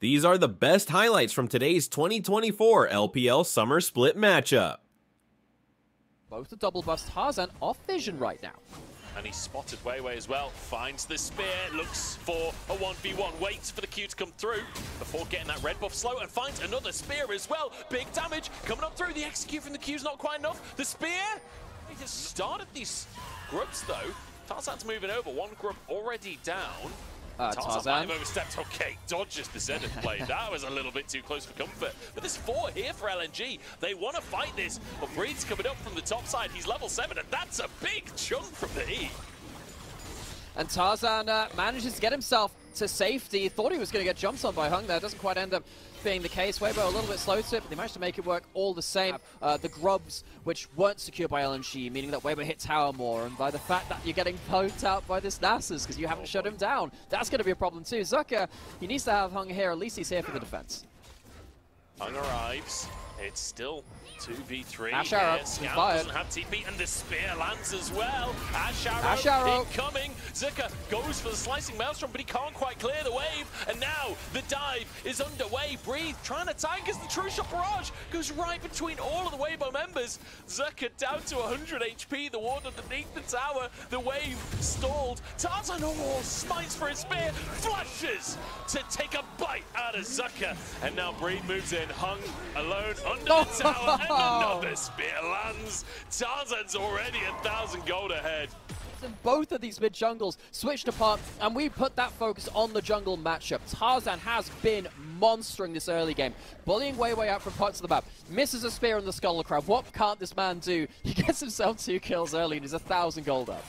These are the best highlights from today's 2024 LPL Summer Split matchup. Both the double bust Tarzan off vision right now. And he spotted Weibo as well, finds the spear, looks for a 1v1, waits for the Q to come through before getting that red buff slow, and finds another spear as well. Big damage coming up through, the execute from the Q's not quite enough. The spear, he just started these grubs though. Tarzan's moving over, one grub already down. Tarzan might have overstepped. Okay, dodges the Zenith blade. That was a little bit too close for comfort. But there's 4 here for LNG. They want to fight this, but Breed's coming up from the top side. He's level 7, and that's a big chunk from the E. And Tarzan manages to get himself to safety. Thought he was going to get jumped on by Hung there. Doesn't quite end up being the case. Weibo a little bit slow to it, but they managed to make it work all the same. The grubs, which weren't secured by LNG, meaning that Weibo hit tower more, and by the fact that you're getting poked out by this Nasus because you haven't shut him down, that's going to be a problem too. Zucker, he needs to have Hung here. At least he's here for the defense. Hung arrives. It's still 2v3. Ash Arrow, Scout fired. Doesn't have TP, and the spear lands as well. Ash Arrow incoming. Zucker goes for the slicing maelstrom, but he can't quite clear the wave. And now the dive is underway. Breathe trying to tank as the true shot barrage goes right between all of the Weibo members. Zucker down to 100 HP. The ward underneath the tower. The wave stalled. Tarzan smites for his spear. Flashes to take a bite out of Zucker. And now Breathe moves in. Hung alone under the tower. And another spear lands. Tarzan's already 1,000 gold ahead. And both of these mid jungles switched apart, and we put that focus on the jungle matchup. Tarzan has been monstering this early game, bullying way out from parts of the map. Misses a spear in the Skull Crab. What can't this man do? He gets himself 2 kills early and he's 1,000 gold up.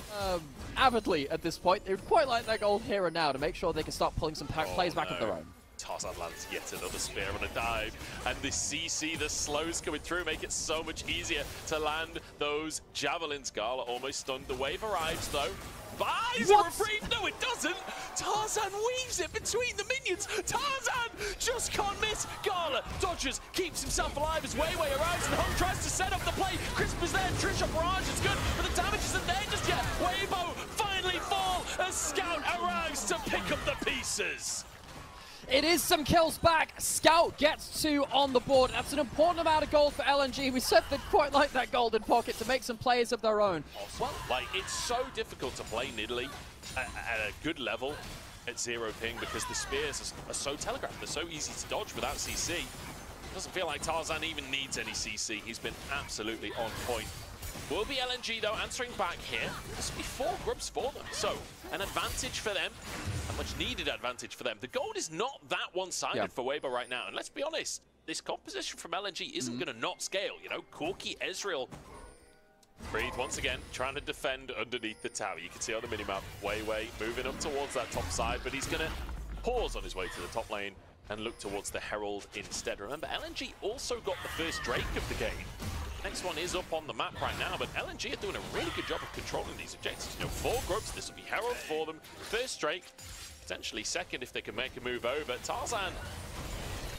Avidly at this point, they would quite like that gold here and now to make sure they can start pulling some plays back of their own. Tarzan lands yet another spear on a dive, and the CC, the slows coming through, make it so much easier to land those javelins. Gala almost stunned. The wave arrives though. Buys a reprieve. No, it doesn't. Tarzan weaves it between the minions. Tarzan just can't miss. Gala dodges, keeps himself alive as Weibo arrives, and Hung tries to set up the play. Crisp is there, Trisha barrage is good, but the damage isn't there just yet. Weibo finally fall as Scout arrives to pick up the pieces. It is some kills back. Scout gets 2 on the board. That's an important amount of gold for LNG. We said they'd quite like that golden pocket to make some plays of their own. Awesome. Like, it's so difficult to play Nidalee at a good level at 0 ping because the spears are so telegraphed. They're so easy to dodge without CC. It doesn't feel like Tarzan even needs any CC. He's been absolutely on point. Will be LNG though answering back here. This will be 4 grubs for them. So, an advantage for them. A much needed advantage for them. The gold is not that one-sided for Weibo right now. And let's be honest, this composition from LNG isn't going to not scale. You know, Corki, Ezreal. Breed once again trying to defend underneath the tower. You can see on the minimap, Weibo moving up towards that top side, but he's going to pause on his way to the top lane and look towards the Herald instead. Remember, LNG also got the first Drake of the game. Next one is up on the map right now, but LNG are doing a really good job of controlling these objectives. You know, 4 grubs, this will be Herald for them. First Drake, potentially second if they can make a move over. Tarzan,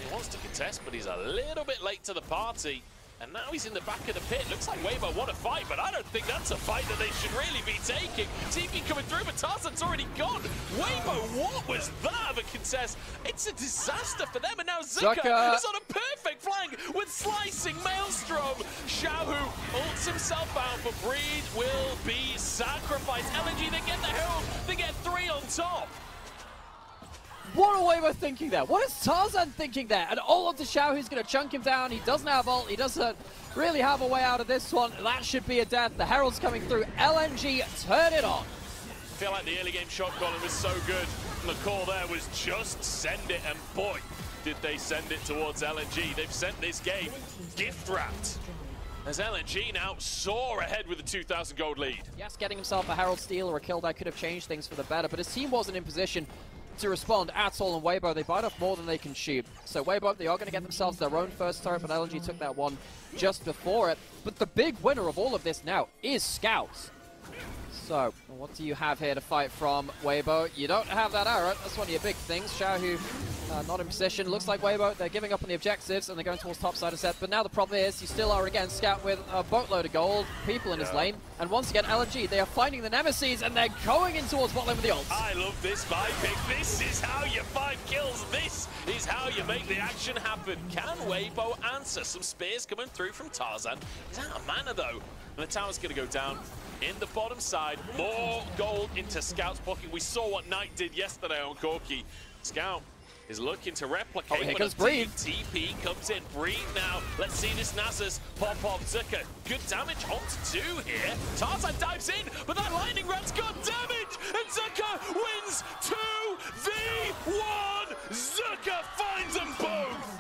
he wants to contest, but he's a little bit late to the party. And now he's in the back of the pit. Looks like Weibo want to fight, but I don't think that's a fight that they should really be taking. TP coming through, but Tarzan's already gone. Weibo, what was that of a contest? It's a disaster for them, and now Zucker is on a perfect flank with slicing Maelstrom. Xiaohu ults himself out, but Breed will be sacrificed. LNG, they get the Herald, they get 3 on top. What are Weibo thinking there? What is Tarzan thinking there? And all of the Xiao who's going to chunk him down. He doesn't have ult. He doesn't really have a way out of this one. That should be a death. The Herald's coming through. LNG, turn it on. I feel like the early game shot calling was so good. And the call there was just send it. And boy, did they send it towards LNG. They've sent this game gift wrapped. As LNG now soar ahead with a 2,000 gold lead. Yes, getting himself a Herald steal or a kill that could have changed things for the better. But his team wasn't in position to respond at all, and Weibo, they bite off more than they can shoot. So Weibo, they are going to get themselves their own first turret, but LNG took that one just before it. But the big winner of all of this now is Scout. So, what do you have here to fight from Weibo? You don't have that arrow. That's one of your big things. Xiaohu not in position. Looks like Weibo, they're giving up on the objectives and they're going towards top side of set. But now the problem is, you still are again Scout with a boatload of gold, people in his lane. And once again, LNG, they are finding the Nemesis and they're going in towards bot lane with the ults. I love this vibe pick. This is how you find kills. This is how you make the action happen. Can Weibo answer? Some spears coming through from Tarzan. He's out of mana though. And the tower's going to go down. In the bottom side, more gold into Scout's pocket. We saw what Knight did yesterday on Corki. Scout is looking to replicate. Oh, here comes Breathe. TP comes in. Breathe now. Let's see this Nasus pop off. Zuka, good damage onto 2 here. Tarzan dives in, but that lightning rat's got damage, and Zuka wins 2v1. Zuka finds them both.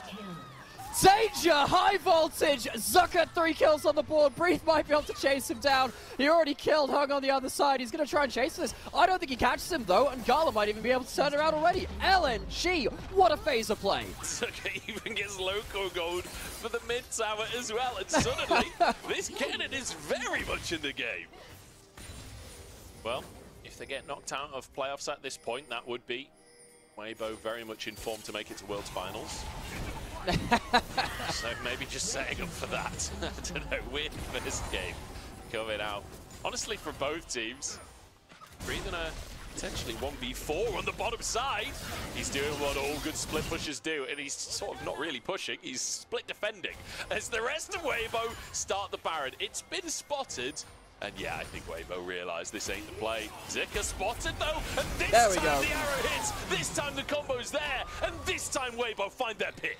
Danger! High voltage! Zucker 3 kills on the board. Breathe might be able to chase him down. He already killed Hung on the other side. He's going to try and chase this. I don't think he catches him though, and Gala might even be able to turn around already. LNG! What a phaser play! Zucker even gets loco gold for the mid tower as well, and suddenly this cannon is very much in the game. Well, if they get knocked out of playoffs at this point, that would be Weibo very much in form to make it to World's Finals. So maybe just setting up for that. I don't know, weird first game coming out. Honestly, for both teams, breathing a potentially 1v4 on the bottom side. He's doing what all good split pushers do, and he's sort of not really pushing, he's split defending. As the rest of Weibo start the Baron. It's been spotted. And yeah, I think Weibo realised this ain't the play. Zika spotted though, and this time the arrow hits, this time the combo's there, and this time Weibo find their pick.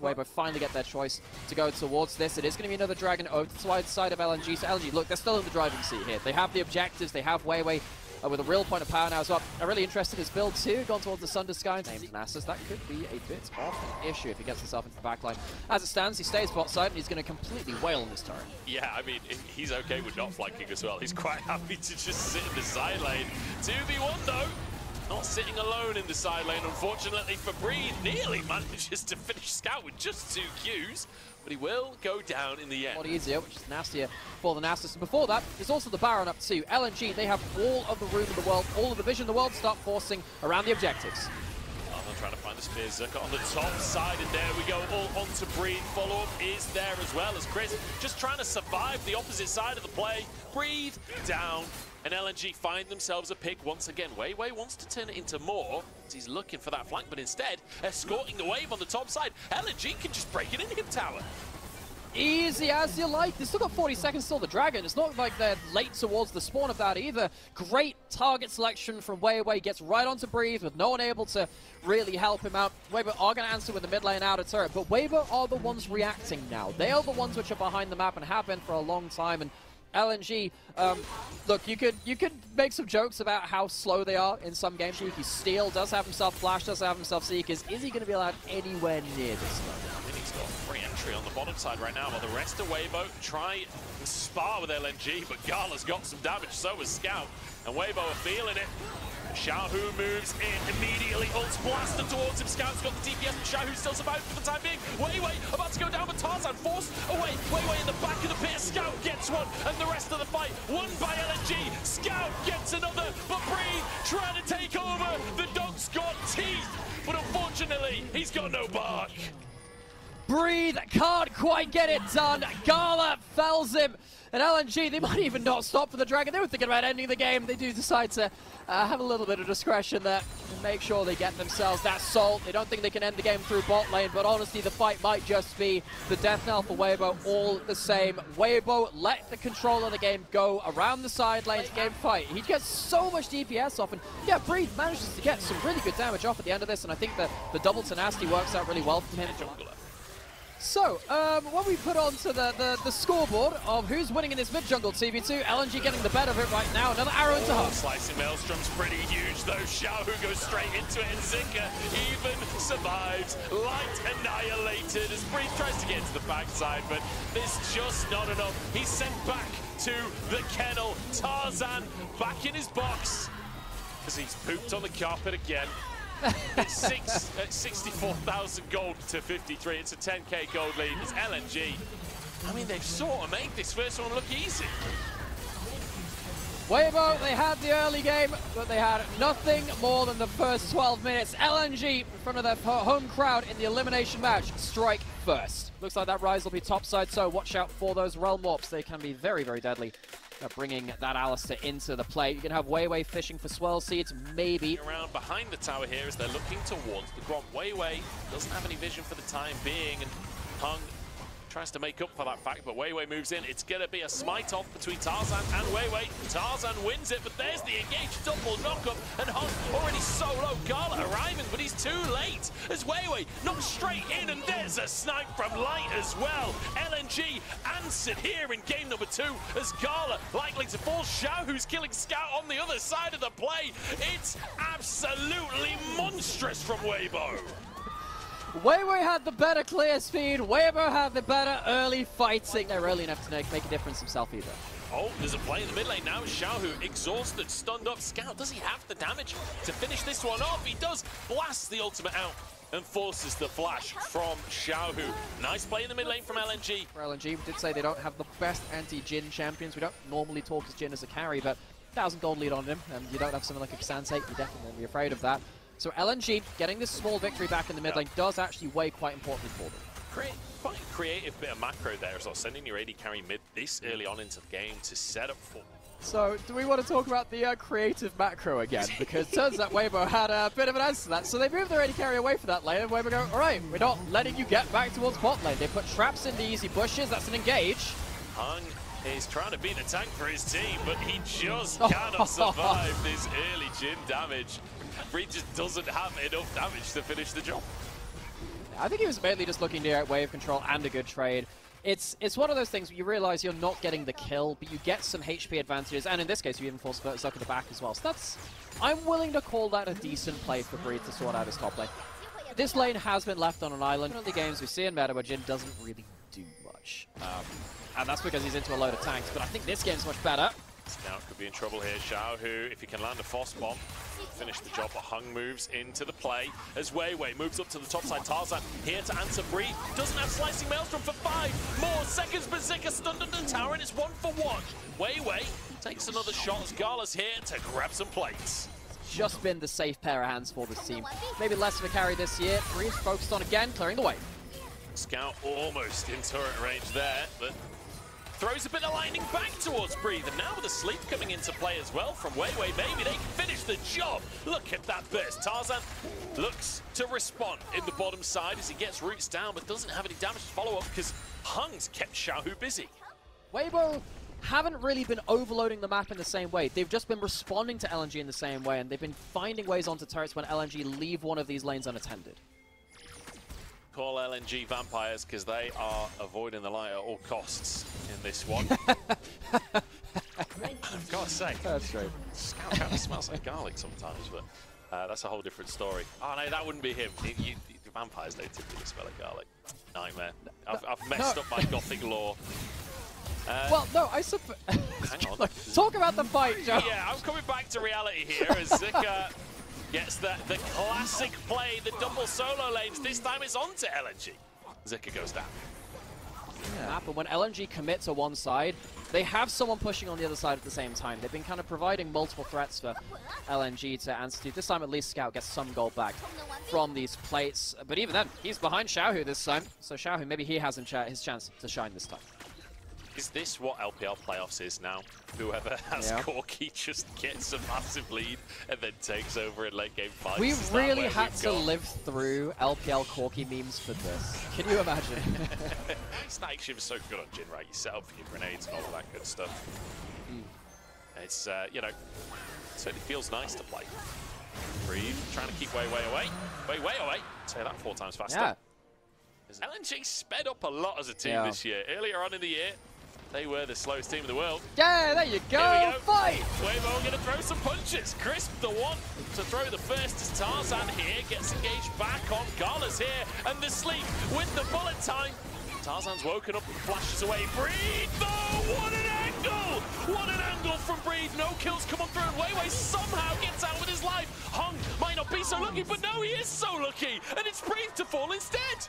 Weibo finally get their choice to go towards this. It is going to be another Dragon over to the side of LNG. So LNG, look, they're still in the driving seat here. They have the objectives, they have Weiwei with a real point of power now as well. I'm really interested in his build too, gone towards the Sunder Sky. Named Nasus, that could be a bit of an issue if he gets himself into the backline. As it stands, he stays bot side and he's going to completely wail on this turret. Yeah, I mean, he's okay with not flanking as well. He's quite happy to just sit in the side lane. 2v1 though. Not sitting alone in the side lane, unfortunately for Breed. Nearly manages to finish Scout with just 2 Qs, but he will go down in the end. A lot easier, which is nastier for the Nasus. And before that, there's also the Baron up too. LNG, they have all of the room in the world, all of the vision in the world, start forcing around the objectives. They're trying to find the spear. Zucker on the top side, and there we go, all onto Breed. Follow-up is there as well as Chris just trying to survive the opposite side of the play. Breed down. And LNG find themselves a pick once again. Weiwei wants to turn it into more. He's looking for that flank, but instead, escorting the wave on the top side. LNG can just break it into him tower. Easy as you like. They've still got 40 seconds till the Dragon. It's not like they're late towards the spawn of that either. Great target selection from Weiwei. Gets right onto Breathe with no one able to really help him out. Weibo are going to answer with the mid lane outer turret, but Weibo are the ones reacting now. They are the ones which are behind the map and have been for a long time. And LNG, look, you could make some jokes about how slow they are in some games. Steel does have himself Flash, does have himself Seekers. Is he going to be allowed anywhere near this slow? I think he's got free entry on the bottom side right now, while the rest of Weibo try and spar with LNG, but Gala's got some damage, so has Scout. And Weibo are feeling it. Xiaohu moves in immediately, ults blasted towards him. Scout's got the DPS, but Xiaohu still survived for the time being. Weiwei about to go down, but Tarzan forced away. Weiwei in the back of the pit. Scout gets one, and the rest of the fight won by LNG. Scout gets another, but Breed trying to take over. The dog's got teeth, but unfortunately, he's got no bark. Breathe can't quite get it done. Gala fells him. And LNG, they might even not stop for the Dragon. They were thinking about ending the game. They do decide to have a little bit of discretion there and make sure they get themselves that salt. They don't think they can end the game through bot lane, but honestly, the fight might just be the death knell for Weibo all the same. Weibo let the control of the game go around the side lane to game fight. He gets so much DPS off, and yeah, Breathe manages to get some really good damage off at the end of this, and I think that the double tenacity works out really well from him. So, when we put onto the scoreboard of who's winning in this mid-jungle 2v2, LNG getting the better of it right now. Another arrow into Hub. Slicing Maelstrom's pretty huge, though. Xiaohu goes straight into it, and Zika even survives. Light annihilated as Breeze tries to get into the backside, but there's just not enough. He's sent back to the kennel. Tarzan back in his box as he's pooped on the carpet again. It's 64,000 gold to 53. It's a 10k gold lead. It's LNG. I mean, they've sort of made this first one look easy. Weibo, they had the early game, but they had nothing more than the first 12 minutes. LNG, in front of their home crowd in the elimination match, strike first. Looks like that Rise will be topside, so watch out for those Realm Warps. They can be very, very deadly. Bringing that Alistair into the play. You can have Weiwei fishing for swirl seeds, maybe. Around behind the tower here as they're looking towards the Grom. Weiwei doesn't have any vision for the time being, and Hung tries to make up for that fact, but Weiwei moves in. It's going to be a smite off between Tarzan and Weiwei. Tarzan wins it, but there's the engaged double knockup, and Hung already so low. Gala arriving, but he's too late as Weiwei knocks straight in, and there's a snipe from Light as well. LNG answered here in game number 2 as Gala likely to fall. Xiao, who's killing Scout on the other side of the play. It's absolutely monstrous from Weibo. Weiwei had the better clear speed, Weibo had the better early fighting. They're early enough to make a difference himself either. Oh, there's a play in the mid lane now. Xiao, who exhausted, stunned up. Scout, does he have the damage to finish this one off? He does. Blasts the ultimate out and forces the flash from Xiao, who nice play in the mid lane from LNG. For LNG, we did say they don't have the best anti-Jhin champions. We don't normally talk as Jhin as a carry, but 1,000 gold lead on him, and you don't have something like a Xante, you're definitely be afraid of that. So LNG getting this small victory back in the mid lane does actually weigh quite importantly for them. Quite a creative bit of macro there as well, sending your AD carry mid this early on into the game to set up for. So, do we want to talk about the creative macro again? Because it turns out Weibo had a bit of an answer to that. So they moved their AD carry away for that lane, and Weibo go, alright, we're not letting you get back towards bot lane. They put traps in the easy bushes, that's an engage. Hung is trying to be the tank for his team, but he just cannot survive this early Jhin damage. Breed just doesn't have enough damage to finish the job. I think he was mainly just looking to get wave control and a good trade. It's one of those things where you realize you're not getting the kill, but you get some HP advantages, and in this case you even force Zuck at the back as well. So that's, I'm willing to call that a decent play for Breed to sort out his top lane. This lane has been left on an island. One of the games we see in meta where Jhin doesn't really do much. And that's because he's into a load of tanks, but I think this game's much better. Scout could be in trouble here. Xiao, who, if he can land a Foss bomb, finish the job, but Hung moves into the play as Weiwei moves up to the top side. Tarzan here to answer Breed. Doesn't have Slicing Maelstrom for 5 more seconds, but Zika stunned under the tower, and it's 1-for-1. Weiwei takes another shot as Gala's here to grab some plates. Just been the safe pair of hands for this team. Maybe less of a carry this year. Breed focused on again, clearing the way. Scout almost in turret range there, but throws a bit of lightning back towards Breathe, and now with the sleep coming into play as well from Weiwei, maybe they can finish the job. Look at that burst. Tarzan looks to respond in the bottom side as he gets roots down, but doesn't have any damage to follow up because Hung's kept Xiaohu busy. Weibo haven't really been overloading the map in the same way. They've just been responding to LNG in the same way, and they've been finding ways onto turrets when LNG leave one of these lanes unattended. Call LNG vampires because they are avoiding the light at all costs in this one. I've got to say, that's right. Scout kind of smells like garlic sometimes, but that's a whole different story. Oh no, that wouldn't be him. The vampires don't typically smell like garlic. Nightmare. I've messed up my gothic lore. Well, no, I suppose. Hang on. Talk about the fight, Joe. Yeah, I'm coming back to reality here as Zika gets the classic play, the double solo lanes. This time it's on to LNG. Zika goes down. Yeah. But when LNG commit to one side, they have someone pushing on the other side at the same time. They've been kind of providing multiple threats for LNG to answer to. This time at least Scout gets some gold back from these plates. But even then, he's behind Xiaohu this time. So Xiaohu, maybe he has his chance to shine this time. Is this what LPL playoffs is now? Whoever has Corki just gets a massive lead and then takes over in late game fights. We really had to live through LPL Corki memes for this. Can you imagine? Snack Shim's so good on Jhin, right? You set up for your grenades and all that good stuff. It's, you know, it certainly feels nice to play. Breathe, trying to keep way away. Way away. Say that 4 times faster. Yeah. LNG sped up a lot as a team this year. Earlier on in the year, they were the slowest team in the world. Yeah, there you go. Here we go. Fight! Weibo going to throw some punches. Crisp the one to throw the first as Tarzan here gets engaged back on. Gala's here and the sleep with the bullet time. Tarzan's woken up and flashes away. Breed though! What an angle! What an angle from Breed. No kills come on through and Weiwei somehow gets out with his life. Hung might not be so lucky, but no, he is so lucky. And it's Breed to fall instead.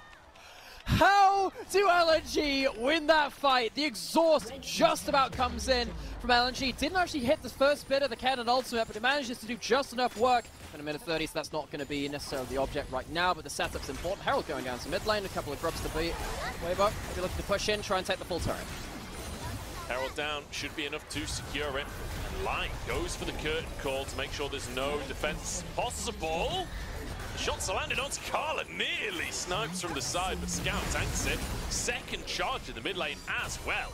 How do LNG win that fight? The exhaust just about comes in from LNG. Didn't actually hit the first bit of the cannon ultimate, but it manages to do just enough work. In a minute 30, so that's not going to be necessarily the object right now, but the setup's important. Herald going down to mid lane, a couple of grubs to beat. Weibo, maybe looking to push in, try and take the full turret. Herald down should be enough to secure it. And Light goes for the curtain call to make sure there's no defense possible. The shots are landed onto Carla, nearly snipes from the side, but Scout tanks it. Second charge in the mid lane as well.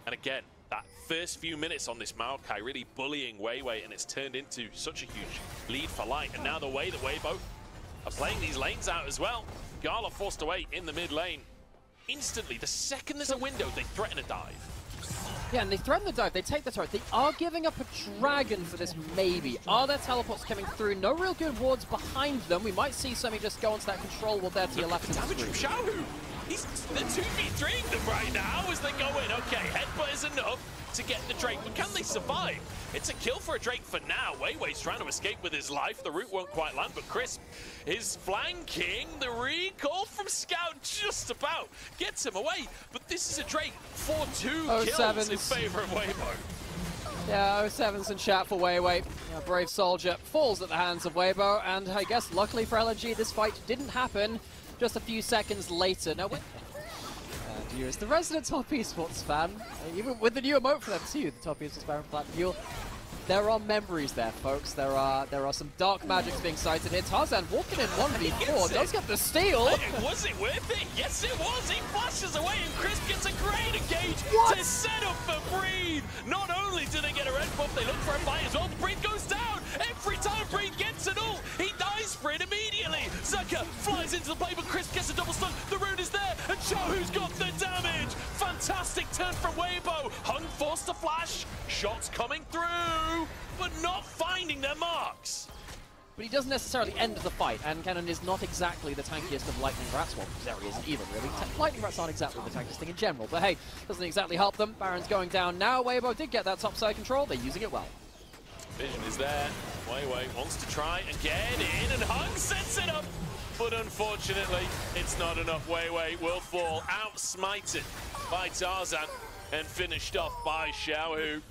And again, that first few minutes on this Maokai really bullying Weiwei, and it's turned into such a huge lead for Light. And now the way that Weibo are playing these lanes out as well. Gala forced away in the mid lane. Instantly, the second there's a window, they threaten a dive. Yeah, and they threaten the dive, they take the turret. They are giving up a dragon for this, maybe. Are there teleports coming through? No real good wards behind them. We might see somebody just go onto that control ward there to your left. Damage from Xiaohu. They're 2v3ing them right now as they go in. Okay, headbutt is enough to get the Drake, but can they survive? It's a kill for a Drake for now. Weiwei's trying to escape with his life. The root won't quite land, but Crisp is flanking. The recall from Scout just about gets him away, but this is a Drake for 2 kills in favor of Weibo. Yeah, 07's in chat for Weiwei. A brave soldier falls at the hands of Weibo, and I guess luckily for LNG, this fight didn't happen just a few seconds later. Now, and you as the resident top esports fan, even with the new emote for them too, the top esports fan from Platinum, there are memories there, folks. There are some dark magics being sighted here. Tarzan walking in 1v4, does get the steal. Was it worth it? Yes, it was. He flashes away, and Crisp gets a great engage to set up for Breathe. Not only do they get a red buff, they look for a fight as well. Breathe goes down. Every time Breathe gets an ult, he dies for it immediately. Zaka flies into the play, but Crisp gets a double stun. The rune is there, and Xiaohu's got the damage. Fantastic turn from Weibo. Hung forced to flash. Shots coming through, but not finding their marks. But he doesn't necessarily end the fight, and Cannon is not exactly the tankiest of Lightning Rats. Well, Zeri isn't even really. Lightning Rats aren't exactly the tankiest thing in general, but hey, doesn't exactly help them. Baron's going down now. Weibo did get that topside control. They're using it well. Vision is there. Weiwei wants to try and get in, and Hung sets it up. But unfortunately, it's not enough. Weiwei will fall, outsmited by Tarzan, and finished off by Xiaohu.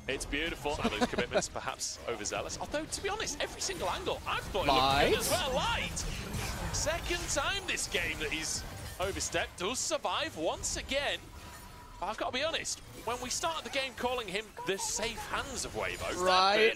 It's beautiful. Some of those commitments perhaps overzealous. Although, to be honest, every single angle I've thought he looked good as well. Light! Second time this game that he's overstepped. Does survive once again. I've got to be honest, when we started the game calling him the safe hands of Weibo. Right.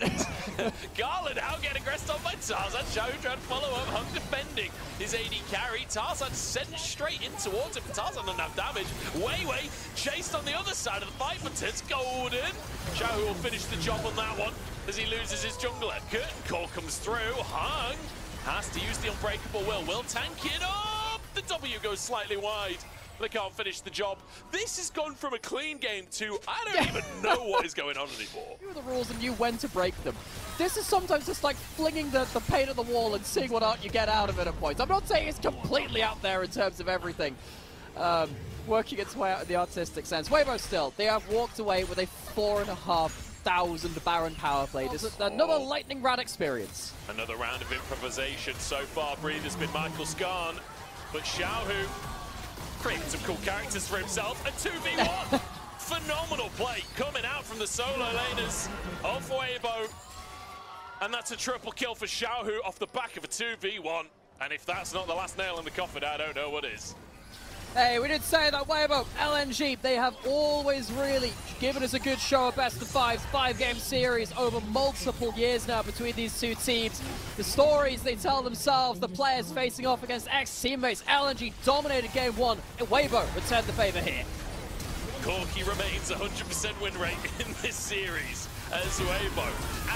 Garland now getting aggressed on by Tarzan. Xiaohu trying to follow up. Hung defending his AD carry. Tarzan sent straight in towards him. Tarzan doesn't have damage. Weiwei chased on the other side of the fight, but it's golden. Xiaohu will finish the job on that one as he loses his jungler. Curtain call comes through. Hung has to use the unbreakable will. Will tank it up. The W goes slightly wide. They can't finish the job. This has gone from a clean game to I don't even know what is going on anymore. You knew the rules and knew when to break them. This is sometimes just like flinging the paint at the wall and seeing what art you get out of it at points. I'm not saying it's completely out there in terms of everything. Working its way out in the artistic sense. Weibo still, they have walked away with a 4,500 Baron power play. This is another Lightning Rat experience. Another round of improvisation so far. Breathe has been Michael Skarn, but Xiaohu creating some cool characters for himself. A 2v1. Phenomenal play coming out from the solo laners of Weibo. And that's a triple kill for Xiaohu off the back of a 2v1. And if that's not the last nail in the coffin, I don't know what is. Hey, we did say that Weibo, LNG, they have always really given us a good show of best of fives, 5-game series over multiple years now between these two teams. The stories they tell themselves, the players facing off against ex-teammates. LNG dominated game 1, and Weibo returned the favor here. Corki remains 100% win rate in this series as Weibo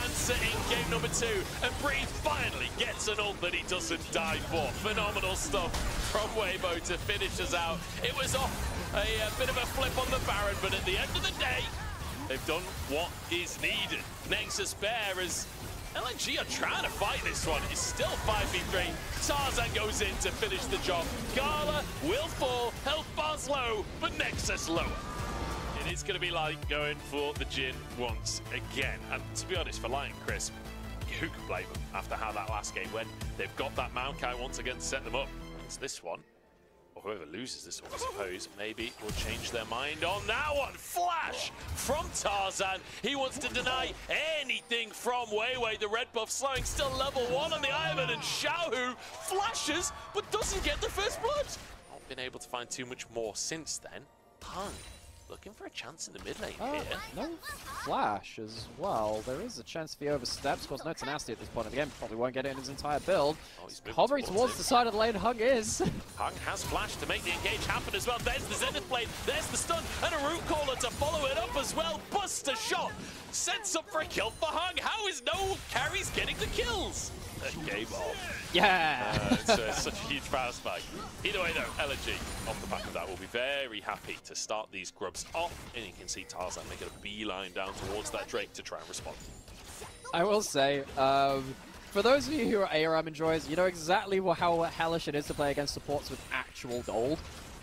answer in game number 2, and Breathe finally gets an ult that he doesn't die for. Phenomenal stuff from Weibo to finish us out. It was off a bit of a flip on the Baron, but at the end of the day, they've done what is needed. Nexus Bear as LNG are trying to fight this one. It's still 5v3. Tarzan goes in to finish the job. Gala will fall, health bar's low, but Nexus lower. It's going to be like going for the Jhin once again. And to be honest, for Light and Crisp, who can blame them after how that last game went? They've got that Maokai once again to set them up. It's this one. or whoever loses this one, I suppose, maybe will change their mind on that one. Flash from Tarzan. He wants to deny anything from Weiwei. The red buff slowing, still level 1 on the Ivan, and Xiaohu flashes, but doesn't get the first blood. Not been able to find too much more since then. Hung looking for a chance in the mid lane here. No flash as well. There is a chance if he oversteps. Of course, no tenacity at this point of the game. Probably won't get it in his entire build. He's hovering towards the side of the lane. Hung is. Hung has flash to make the engage happen as well. There's the Zenith Blade, there's the stun, and a root caller to follow it up as well. Buster shot sets up for a kill for Hung. How is no carries getting the kills? Game off. Yeah! It's such a huge power spike. Either way though, LNG off the back of that will be very happy to start these grubs off, and you can see Tarzan making a beeline down towards that Drake to try and respond. I will say, for those of you who are ARAM enjoyers, you know exactly how hellish it is to play against supports with actual gold.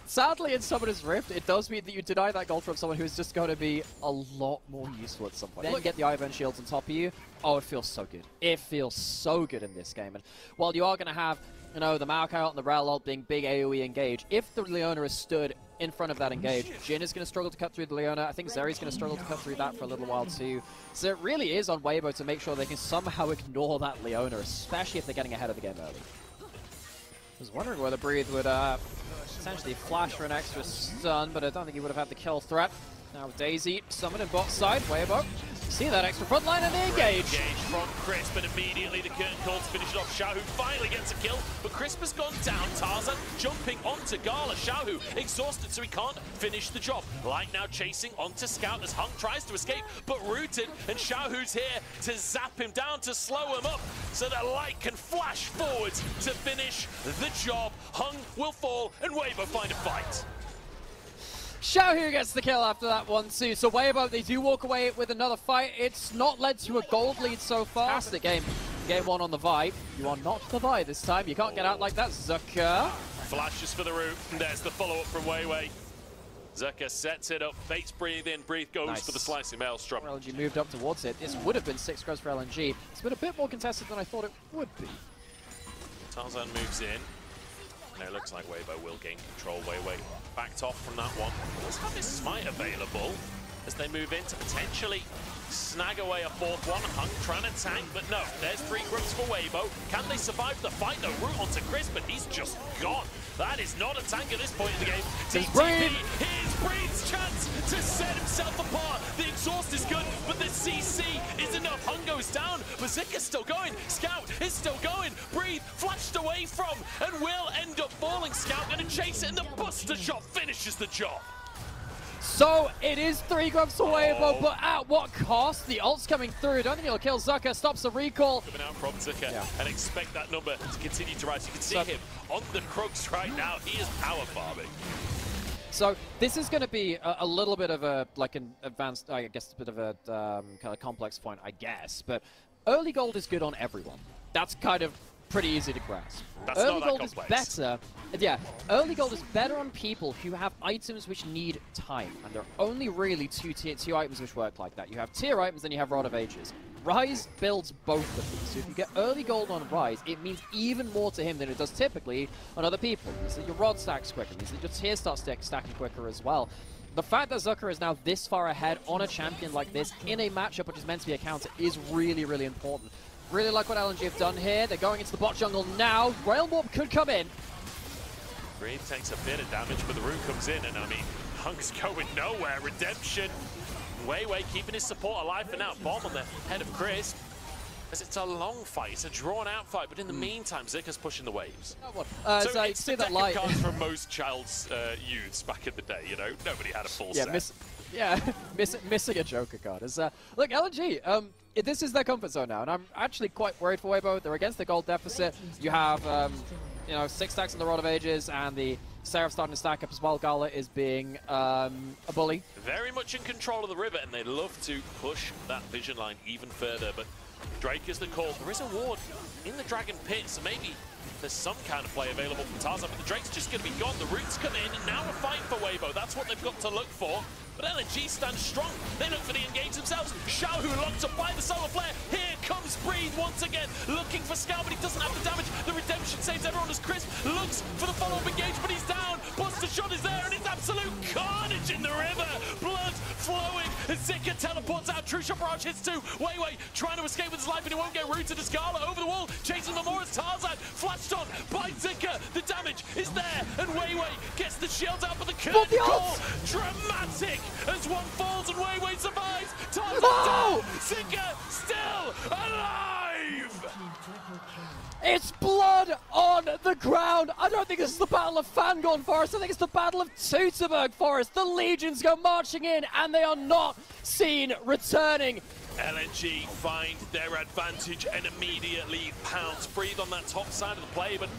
Sadly, in Summoner's Rift, it does mean that you deny that gold from someone who is just going to be a lot more useful at some point. Then you get the Ivan shields on top of you. Oh, it feels so good. It feels so good in this game. And while you are going to have, you know, the Maokai ult and the Rel ult being big AoE engage, if the Leona is stood in front of that engage, Jhin is going to struggle to cut through the Leona. I think Zeri's going to struggle to cut through that for a little while too. So it really is on Weibo to make sure they can somehow ignore that Leona, especially if they're getting ahead of the game early. I was wondering whether Breathe would essentially flash for an extra stun, but I don't think he would have had the kill threat. Now Daisy summoned in bot side, Weibo. See that extra front line and the engage. Engage from Crisp, but immediately the curtain call to finish it off. Xiaohu finally gets a kill, but Crisp has gone down. Tarzan jumping onto Gala. Xiaohu exhausted, so he can't finish the job. Light now chasing onto Scout as Hung tries to escape, but rooted, and Xiaohu's here to zap him down, to slow him up, so that Light can flash forwards to finish the job. Hung will fall, and Weibo find a fight. Xiaohu gets the kill after that one too. So Weibo, they do walk away with another fight. It's not led to a gold lead so far. Fantastic game. Game 1 on the Vi. You are not the Vi this time. You can't get out like that. Zucker. Flashes for the root, and there's the follow-up from Weiwei. Zucker sets it up, baits Breathe in, Breathe goes for the slicing maelstrom. LNG moved up towards it. This would have been 6 grubs for LNG. It's been a bit more contested than I thought it would be. Tarzan moves in. And it looks like Weibo will gain control. Weiwei backed off from that one. Does have his smite available as they move in to potentially snag away a 4th one. Hung trying to tank, but no. There's 3 grubs for Weibo. Can they survive the fight? No, root onto Chris, but he's just gone. That is not a tank at this point in the game. TTP, here's Breathe's chance to set himself apart. The exhaust is good, but the CC is enough. Hung goes down, but Zika's still going. Scout is still going. Breathe flashed away from, and will end up falling. Scout gonna chase it, and the Buster shot finishes the job. So it is 3 grubs to Weibo, but at what cost? The ult's coming through. Don't think he'll kill Zucker. Stops the recall. Coming out from Zucker, and expect that number to continue to rise. You can see him on the crux right now. He is power farming. So this is going to be a little bit of a, like an advanced, I guess a bit of a kind of complex point, I guess. But early gold is good on everyone. That's kind of pretty easy to grasp. That's early not that gold complex. is better. Yeah, early gold is better on people who have items which need time, and there are only really two items which work like that. You have tier items, then you have Rod of Ages. Rise builds both of these, so if you get early gold on Rise, it means even more to him than it does typically on other people. It means that your Rod stacks quicker, it means that your tier starts stacking quicker as well. The fact that Zucker is now this far ahead on a champion like this, in a matchup which is meant to be a counter, is really, really important. Really like what LNG have done here. They're going into the bot jungle now. Rail Warp could come in. Breathe takes a bit of damage, but the root comes in, and I mean, Hunk's going nowhere. Redemption. Weiwei keeping his support alive for now. Bomb on the head of Chris. As it's a long fight, it's a drawn-out fight, but in the meantime, Zika's pushing the waves. So it's see the that deck light. of cards from most child's youths back in the day, you know? Nobody had a full set. Missing a Joker card. Look, LNG, this is their comfort zone now, and I'm actually quite worried for Weibo. They're against the gold deficit. You have, 6 stacks on the Rod of Ages, and the Seraph starting to stack up as well. Gala is being a bully. Very much in control of the river, and they love to push that vision line even further, but Drake is the call. There is a ward in the Dragon Pit, so maybe there's some kind of play available from Tarzan, but the Drake's just going to be gone. The roots come in, and now a fight for Weibo. That's what they've got to look for. But LNG stands strong. They look for the engage themselves. Xiaohu locked up by the solar flare. Here comes Breathe once again, looking for Scout, but he doesn't have the damage. The redemption saves everyone as Chris looks for the follow-up engage, but he's down. damage in the river. Blood flowing as Zika teleports out. True Shot Barrage hits too. Weiwei trying to escape with his life, but he won't get rooted as Scarlet over the wall. Chasing them more as Tarzan flashed on by Zika. The damage is there, and Weiwei gets the shield out, but the curtain call dramatic as one falls and Weiwei survives. Tarzan down. Zika still alive. It's blood on the ground. I don't think this is the Battle of Fangorn Forest. I think it's the Battle of Teutoburg Forest. The Legions go marching in, and they are not seen returning. LNG find their advantage and immediately pounce. Breathe on that top side of the play, but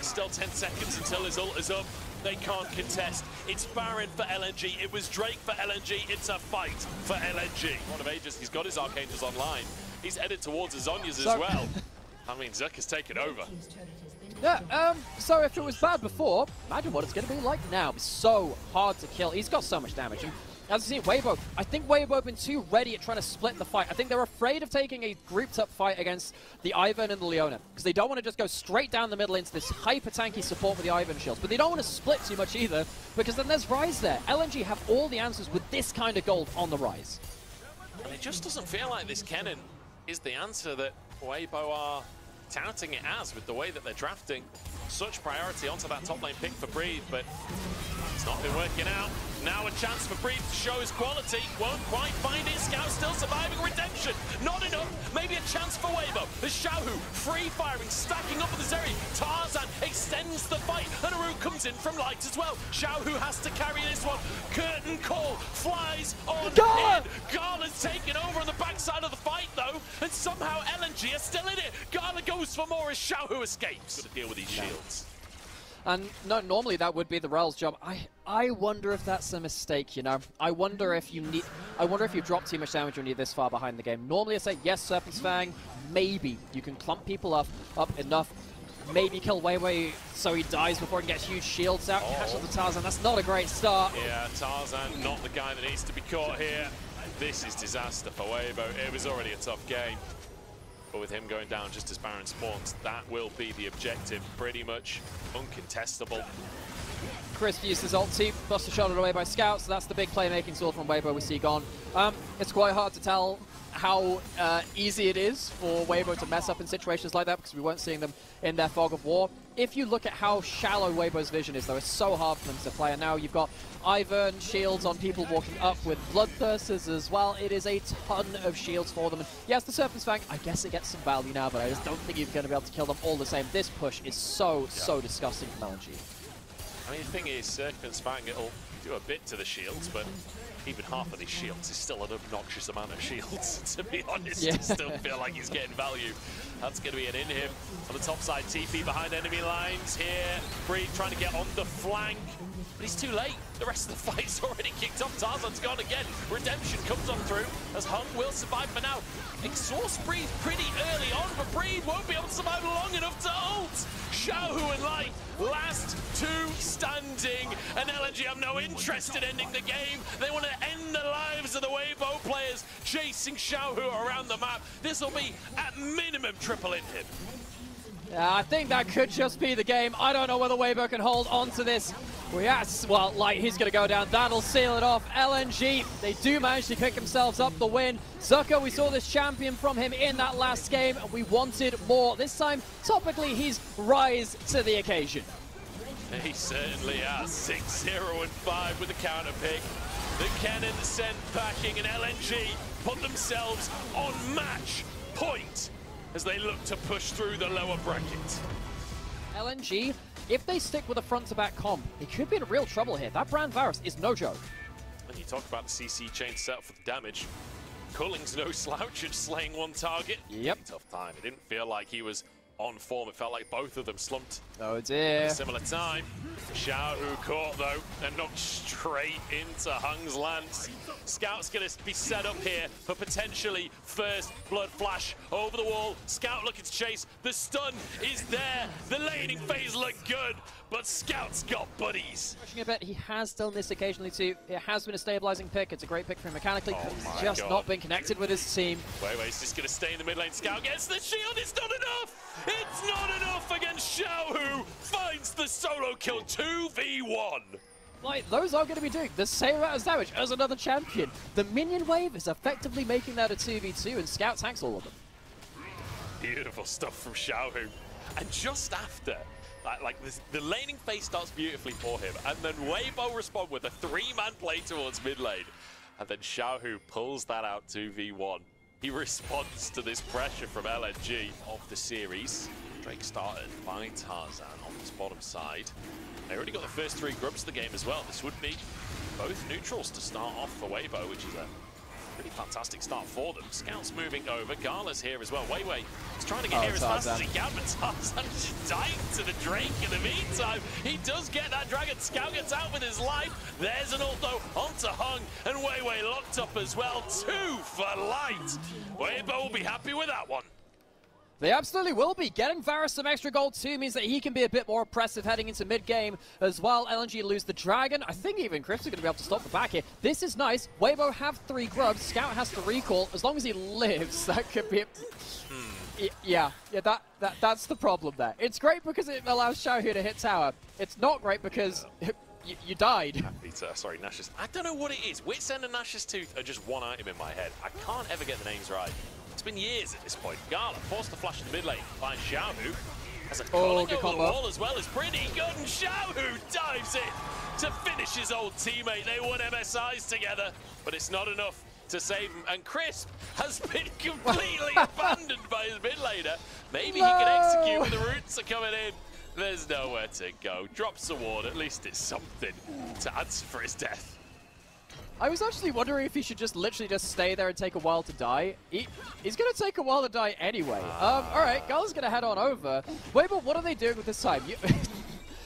still 10 seconds until his ult is up. They can't contest. It's Baron for LNG. It was Drake for LNG. It's a fight for LNG. One of ages, he's got his Archangels online. He's headed towards his Zhonya's as well. I mean, Zuck has taken over. Yeah, so if it was bad before, imagine what it's going to be like now. It's so hard to kill. He's got so much damage. And as you see, Weibo, I think Weibo have been too ready at trying to split the fight. I think they're afraid of taking a grouped-up fight against the Ivern and the Leona, because they don't want to just go straight down the middle into this hyper-tanky support with the Ivern shields. But they don't want to split too much either, because then there's Ryze there. LNG have all the answers with this kind of gold on the Ryze. And it just doesn't feel like this Kennen is the answer that Weibo are touting it as, with the way that they're drafting such priority onto that top lane pick for Breathe, but it's not been working out. Now a chance for Breathe to show his quality. Won't quite find it. Scout still surviving. Redemption not enough. Maybe a chance for Weibo. The Xiaohu free firing, stacking up with the Zeri. Tarzan extends the fight, and Aru comes in from light as well. Xiaohu has to carry this one. Curtain call flies on in. Gala's taken over on the backside of the fight though, and somehow LNG are still in it. Gala goes for more as Xiaohu escapes. Got to deal with these shields. And no, normally that would be the Rel's job. I wonder if that's a mistake, you know. I wonder if you drop too much damage when you're this far behind the game. Normally I say, yes, Serpent's Fang, maybe you can clump people up enough. Maybe kill Weiwei so he dies before he gets huge shields out. Catch up the Tarzan, that's not a great start. Yeah, Tarzan not the guy that needs to be caught here. This is disaster for Weibo. It was already a tough game. But with him going down just as Baron spawns, that will be the objective. Pretty much uncontestable. Chris used his ulti, busted shot away by Scout, so that's the big playmaking sword from Weibo we see gone. It's quite hard to tell how easy it is for Weibo to mess up in situations like that, because we weren't seeing them in their fog of war. If you look at how shallow Weibo's vision is, though, it's so hard for them to play. And now you've got Ivern shields on people walking up with Bloodthirsters as well. It is a ton of shields for them. And yes, the Serpent's Fang, I guess it gets some value now, but I just don't think you're going to be able to kill them all the same. This push is so disgusting from LNG. I mean, the thing is, Serpent's Fang, it'll do a bit to the shields, but even half of these shields is still an obnoxious amount of shields, to be honest. Yeah. I still feel like he's getting value. That's going to be an in him. On the top side, TP behind enemy lines here. Breed trying to get on the flank, but he's too late. The rest of the fight's already kicked off. Tarzan's gone again. Redemption comes on through, as Hung will survive for now. Exhaust Breed pretty early on, but Breed won't be able to survive long enough to ult. Xiaohu and Light, last two standing, and LNG have no interest in ending the game. They want to end the lives of the Weibo players chasing Xiaohu around the map. This will be, at minimum, triple in him. Yeah, I think that could just be the game. I don't know whether Weibo can hold on to this. Well, Light, he's going to go down. That'll seal it off. LNG, they do manage to pick themselves up the win. Zucker, we saw this champion from him in that last game, and we wanted more. This time, topically, he's rise to the occasion. He certainly has. 6-0 and 5 with the counter pick. The Kennen sent packing, and LNG put themselves on match point as they look to push through the lower bracket. LNG, if they stick with a front-to-back comp, they could be in real trouble here. That Brand Varus is no joke. And you talk about the CC chain set for the damage. Culling's no slouch at slaying one target. Yep. Tough time. It didn't feel like he was on form. It felt like both of them slumped Oh at dear. a similar time. Xiaohu caught though and knocked straight into Hung's lance. Scout's going to be set up here for potentially first blood flash over the wall. Scout looking to chase. The stun is there. The laning phase looked good, but Scout's got buddies. Pushing a bit, he has done this occasionally too. It has been a stabilizing pick. It's a great pick for him mechanically, but he's just not been connected with his team. Weiwei's just going to stay in the mid lane. Scout gets the shield. It's not enough. It's not enough against Xiaohu. Finds the solo kill. 2v1. like, those are going to be doing the same amount of damage as another champion. The minion wave is effectively making that a 2v2, and Scout tanks all of them. Beautiful stuff from Xiaohu. And just after, the laning phase starts beautifully for him, and then Weibo respond with a 3-man play towards mid lane. And then Xiaohu pulls that out 2v1. He responds to this pressure from LNG of the series. Drake started by Tarzan on this bottom side. They already got the first 3 grubs of the game as well. This would be both neutrals to start off for Weibo, which is a pretty fantastic start for them. Scouts moving over. Gala's here as well. Weiwei is trying to get here as fast as he can, but Tarzan is just dying to the Drake in the meantime. He does get that dragon. Scout gets out with his life. There's an ult though onto Hung, and Weiwei locked up as well. 2 for light. Weibo will be happy with that one. They absolutely will be. Getting Varus some extra gold too means that he can be a bit more oppressive heading into mid-game as well. LNG lose the dragon. I think even Chris is going to be able to stop the back here. This is nice. Weibo have 3 grubs. Scout has to recall. As long as he lives, that could be... that's the problem there. It's great because it allows Xiaohu to hit tower. It's not great because you died. Sorry, Nash's... I don't know what it is. Wits End and Nash's Tooth are just one item in my head. I can't ever get the names right. It's been years at this point. Gala forced to flash in the mid lane by Xiaohu. Has a calling over the wall as well as pretty good, and Xiaohu dives in to finish his old teammate. They won MSIs together, but it's not enough to save him. And Crisp has been completely abandoned by his mid laner. Maybe he can execute when the roots are coming in. There's nowhere to go. Drops the ward. At least it's something to answer for his death. I was actually wondering if he should just literally just stay there and take a while to die. He's going to take a while to die anyway. Alright, Gala's going to head on over. Wait, but what are they doing with this time?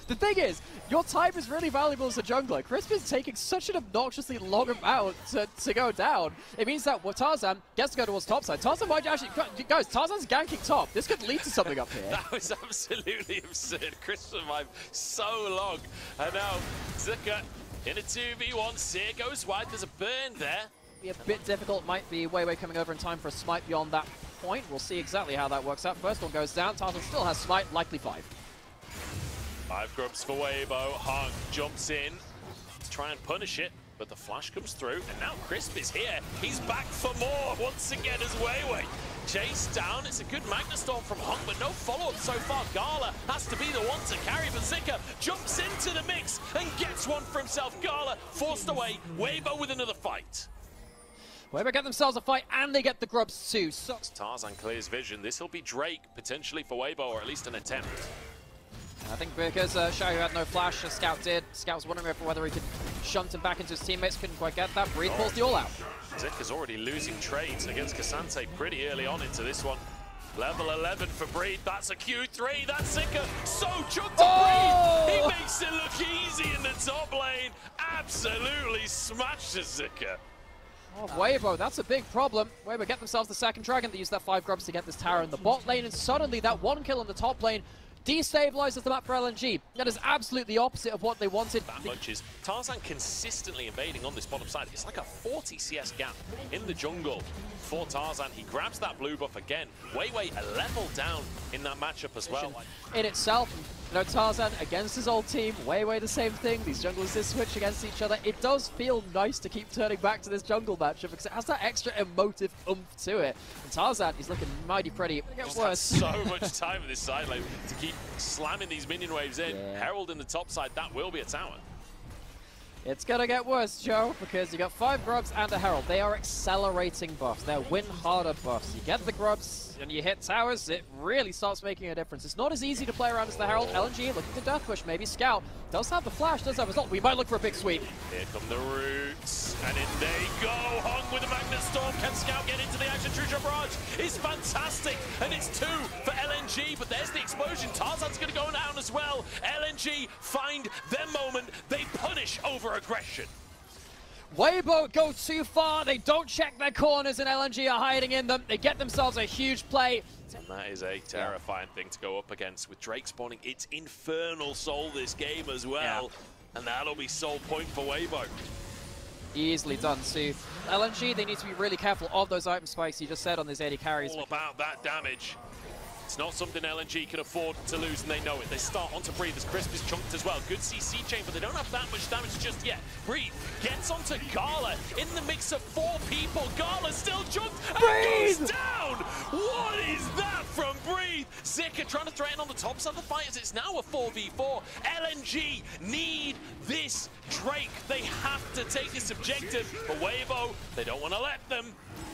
The thing is, your time is really valuable as a jungler. Crisp is taking such an obnoxiously long amount to go down. It means that Tarzan gets to go towards top side. Tarzan might actually... Guys, Tarzan's ganking top. This could lead to something up here. That was absolutely absurd. Crisp survived so long. And now, Zuka... in a 2v1, Seer goes wide, there's a burn there. Be a bit difficult, might be Weiwei coming over in time for a smite beyond that point. We'll see exactly how that works out. First one goes down, Tarzan still has smite, likely 5. 5 grubs for Weibo, Hung jumps in to try and punish it, but the flash comes through, and now Crisp is here. He's back for more once again as Weiwei chased down. It's a good Magnastorm from Hung, but no follow-up so far. Gala has to be the one to carry, but Zika jumps into the mix and gets one for himself. Gala forced away. Weibo with another fight. Weibo get themselves a fight, and they get the grubs too. So Tarzan clears vision. This will be Drake, potentially for Weibo, or at least an attempt. I think because Xiaohu had no flash, Scout did. Scout was wondering whether he could shunt him back into his teammates, couldn't quite get that. Breathe pulls the all out. Zika's already losing trades against Cassante pretty early on into this one. Level 11 for Breed, that's a Q3, that's Zika, so chunked to Breed! He makes it look easy in the top lane, absolutely smashes Zika. Oh, Weibo, that's a big problem. Weibo get themselves the second dragon, they use that 5 grubs to get this tower in the bot lane, and suddenly that 1 kill in the top lane destabilizes the map for LNG. That is absolutely the opposite of what they wanted. That much is Tarzan consistently invading on this bottom side. It's like a 40 CS gap in the jungle for Tarzan. He grabs that blue buff again. Weiwei a level down in that matchup as well. In itself, you know, Tarzan against his old team, Weiwei the same thing. These junglers did switch against each other. It does feel nice to keep turning back to this jungle matchup because it has that extra emotive oomph to it. And Tarzan is looking mighty pretty. It gets worse. So much time in this side lane to keep slamming these minion waves in. Yeah. Herald in the top side, that will be a tower. It's gonna get worse, Joe, because you got 5 grubs and a Herald. They are accelerating buffs. They're win harder buffs. You get the grubs and you hit towers, it really starts making a difference. It's not as easy to play around as the Herald. LNG looking to death push, maybe Scout. Does have the flash, does have a result. We might look for a big sweep. Here come the roots, and in they go. Hung with a Magnastorm. Can Scout get into the action? True Jump Barrage is fantastic, and it's 2 for LNG, but there's the explosion. Tarzan's going to go down as well. LNG find their moment. They punish over aggression. Weibo go too far, they don't check their corners and LNG are hiding in them. They get themselves a huge play. And that is a terrifying thing to go up against. With Drake spawning, it's Infernal Soul this game as well. And that'll be soul point for Weibo. Easily done too. LNG, they need to be really careful of those item spikes you just said on these 80 carries. All about that damage. It's not something LNG can afford to lose, and they know it. They start onto Breathe as Crisp is chunked as well. Good CC chain, but they don't have that much damage just yet. Breathe gets onto Gala in the mix of 4 people. Gala still chunked and goes down. What is that from Breathe? Zika trying to threaten on the top side of the fight as it's now a 4v4. LNG need this Drake. They have to take this objective, but Weibo, they don't want to let them.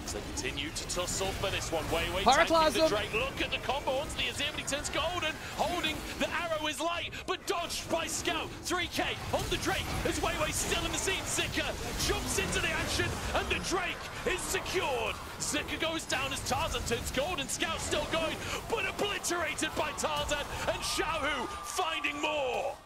So they continue to tussle for this one. Weibo tanking the Drake. Look at the combo onto the Azir, but he turns golden. Holding the arrow is light, but dodged by Scout. 3k on the Drake as Weibo still in the scene. Zika jumps into the action, and the Drake is secured. Zika goes down as Tarzan turns golden. Scout still going, but obliterated by Tarzan, and Xiaohu finding more.